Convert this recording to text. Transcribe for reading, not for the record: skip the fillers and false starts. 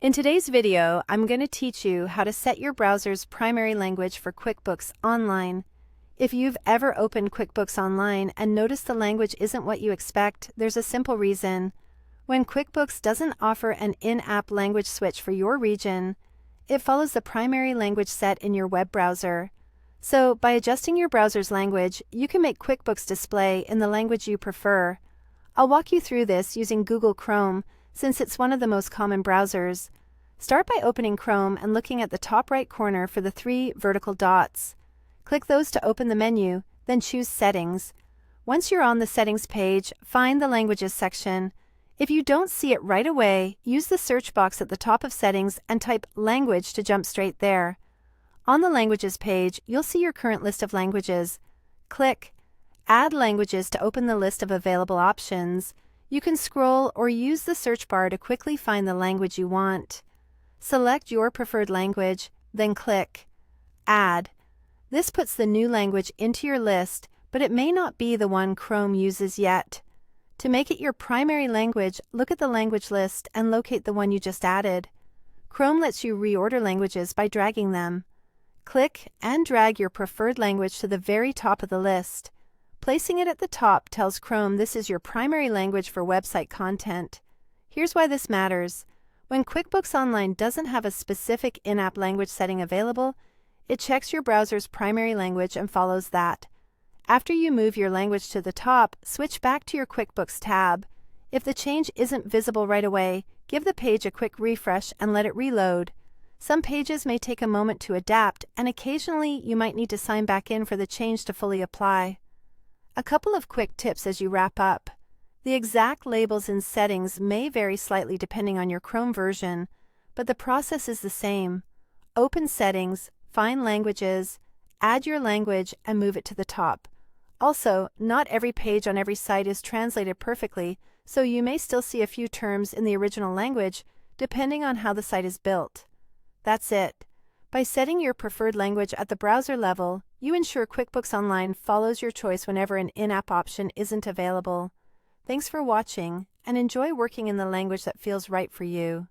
In today's video, I'm going to teach you how to set your browser's primary language for QuickBooks Online. If you've ever opened QuickBooks Online and noticed the language isn't what you expect, there's a simple reason. When QuickBooks doesn't offer an in-app language switch for your region, it follows the primary language set in your web browser. So, by adjusting your browser's language, you can make QuickBooks display in the language you prefer. I'll walk you through this using Google Chrome, since it's one of the most common browsers. Start by opening Chrome and looking at the top right corner for the 3 vertical dots. Click those to open the menu, then choose Settings. Once you're on the Settings page, find the Languages section. If you don't see it right away, use the search box at the top of Settings and type Language to jump straight there. On the Languages page, you'll see your current list of languages. Click Add Languages to open the list of available options. You can scroll or use the search bar to quickly find the language you want. Select your preferred language, then click Add. This puts the new language into your list, but it may not be the one Chrome uses yet. To make it your primary language, look at the language list and locate the one you just added. Chrome lets you reorder languages by dragging them. Click and drag your preferred language to the very top of the list. Placing it at the top tells Chrome this is your primary language for website content. Here's why this matters. When QuickBooks Online doesn't have a specific in-app language setting available, it checks your browser's primary language and follows that. After you move your language to the top, switch back to your QuickBooks tab. If the change isn't visible right away, give the page a quick refresh and let it reload. Some pages may take a moment to adapt, and occasionally you might need to sign back in for the change to fully apply. A couple of quick tips as you wrap up. The exact labels in Settings may vary slightly depending on your Chrome version, but the process is the same. Open Settings, find Languages, add your language, and move it to the top. Also, not every page on every site is translated perfectly, so you may still see a few terms in the original language, depending on how the site is built. That's it. By setting your preferred language at the browser level, you ensure QuickBooks Online follows your choice whenever an in-app option isn't available. Thanks for watching, and enjoy working in the language that feels right for you.